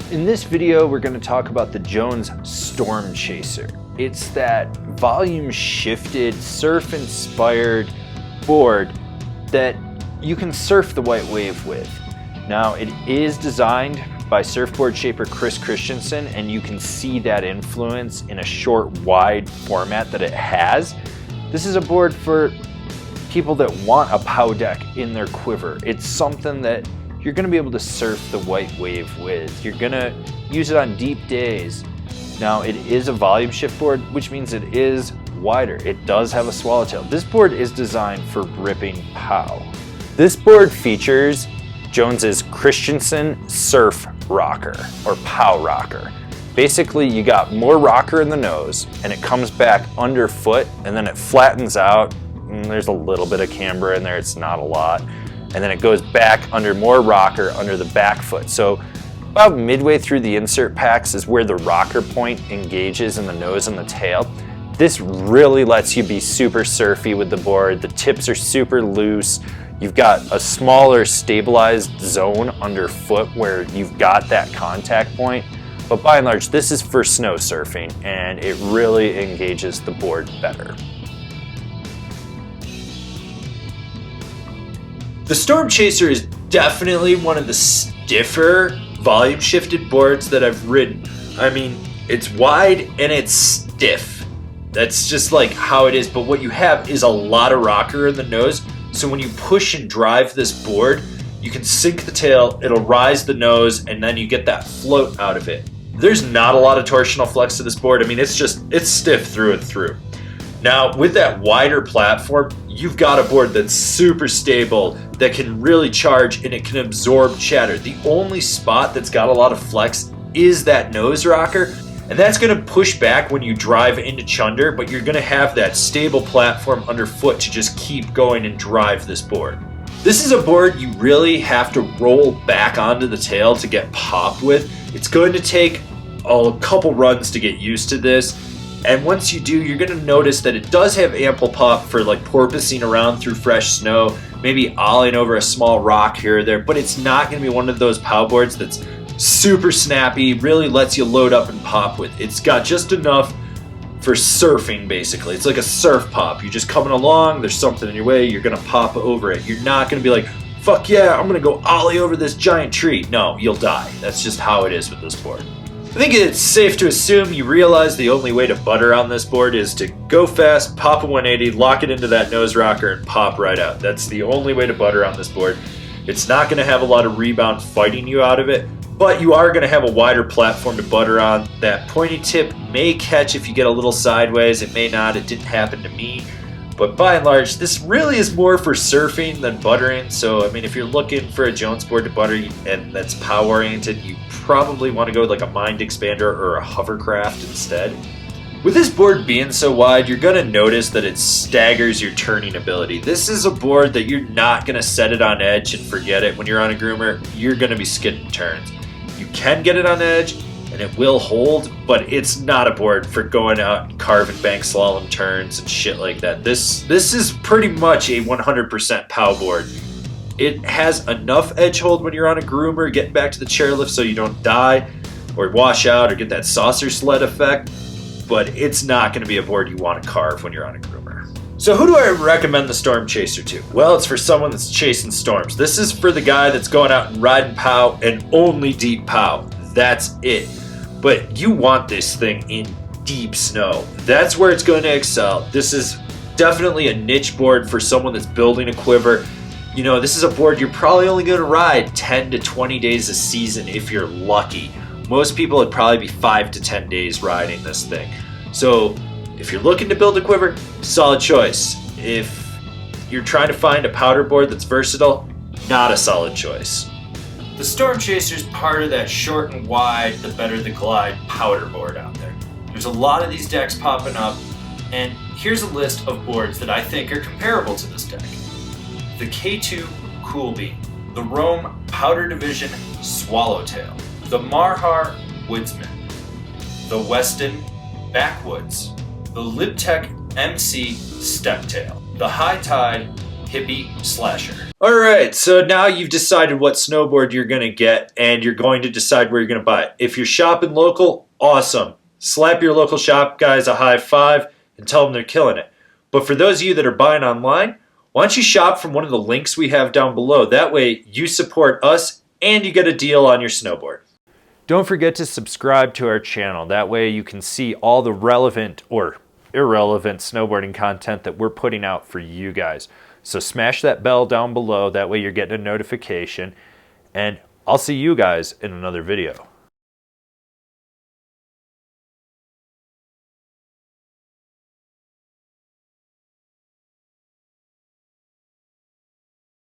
In this video, we're going to talk about the Jones Storm Chaser. It's that volume shifted, surf inspired board that you can surf the white wave with. Now, it is designed by surfboard shaper Chris Christensen, and you can see that influence in a short, wide format that it has. This is a board for people that want a pow deck in their quiver. It's something that you're going to be able to surf the white wave with. You're going to use it on deep days. Now, it is a volume shift board, which means it is wider. It does have a swallowtail. This board is designed for ripping pow. This board features Jones's Christensen Surf Rocker, or Pow Rocker. Basically, you got more rocker in the nose, and it comes back underfoot, and then it flattens out, and there's a little bit of camber in there. It's not a lot. And then it goes back under more rocker under the back foot. So about midway through the insert packs is where the rocker point engages in the nose and the tail. This really lets you be super surfy with the board. The tips are super loose. You've got a smaller stabilized zone underfoot where you've got that contact point. But by and large, this is for snow surfing, and it really engages the board better. The Storm Chaser is definitely one of the stiffer volume shifted boards that I've ridden. I mean, it's wide and it's stiff. That's just like how it is, but what you have is a lot of rocker in the nose. So when you push and drive this board, you can sink the tail, it'll rise the nose, and then you get that float out of it. There's not a lot of torsional flex to this board. I mean, it's stiff through and through. Now, with that wider platform, you've got a board that's super stable, that can really charge, and it can absorb chatter. The only spot that's got a lot of flex is that nose rocker, and that's going to push back when you drive into chunder, but you're going to have that stable platform underfoot to just keep going and drive this board. This is a board you really have to roll back onto the tail to get popped with. It's going to take a couple runs to get used to this. And once you do, you're going to notice that it does have ample pop for like porpoising around through fresh snow, maybe ollieing over a small rock here or there, but it's not going to be one of those pow boards that's super snappy, really lets you load up and pop with. It's got just enough for surfing, basically. It's like a surf pop. You're just coming along, there's something in your way, you're going to pop over it. You're not going to be like, fuck yeah, I'm going to go ollie over this giant tree. No, you'll die. That's just how it is with this board. I think it's safe to assume you realize the only way to butter on this board is to go fast, pop a 180, lock it into that nose rocker, and pop right out. That's the only way to butter on this board. It's not going to have a lot of rebound fighting you out of it, but you are going to have a wider platform to butter on. That pointy tip may catch if you get a little sideways. It may not. It didn't happen to me. But by and large, this really is more for surfing than buttering. So, I mean, if you're looking for a Jones board to butter and that's power oriented, you probably want to go with like a Mind Expander or a hovercraft instead. With this board being so wide, you're going to notice that it staggers your turning ability. This is a board that you're not going to set it on edge and forget it. When you're on a groomer, you're going to be skidding turns. You can get it on edge and it will hold, but it's not a board for going out and carving bank slalom turns and shit like that. This is pretty much a 100% pow board. It has enough edge hold when you're on a groomer, getting back to the chairlift so you don't die or wash out or get that saucer sled effect, but it's not going to be a board you want to carve when you're on a groomer. So who do I recommend the Storm Chaser to? Well, it's for someone that's chasing storms. This is for the guy that's going out and riding pow and only deep pow. That's it. But you want this thing in deep snow. That's where it's going to excel. This is definitely a niche board for someone that's building a quiver. You know, this is a board you're probably only going to ride 10 to 20 days a season if you're lucky. Most people would probably be 5 to 10 days riding this thing. So if you're looking to build a quiver, solid choice. If you're trying to find a powder board that's versatile, not a solid choice. The Storm Chaser is part of that short and wide, the better the glide powder board out there. There's a lot of these decks popping up, and here's a list of boards that I think are comparable to this deck. The K2 Cool Beam, the Rome Powder Division Swallowtail, the Marhar Woodsman, the Weston Backwoods, the Libtech MC Steptail, the High Tide hippie slasher. Alright, so now you've decided what snowboard you're going to get, and you're going to decide where you're going to buy it. If you're shopping local, awesome. Slap your local shop guys a high five and tell them they're killing it. But for those of you that are buying online, why don't you shop from one of the links we have down below? That way you support us and you get a deal on your snowboard. Don't forget to subscribe to our channel. That way you can see all the relevant or irrelevant snowboarding content that we're putting out for you guys. So smash that bell down below. That way you're getting a notification. And I'll see you guys in another video.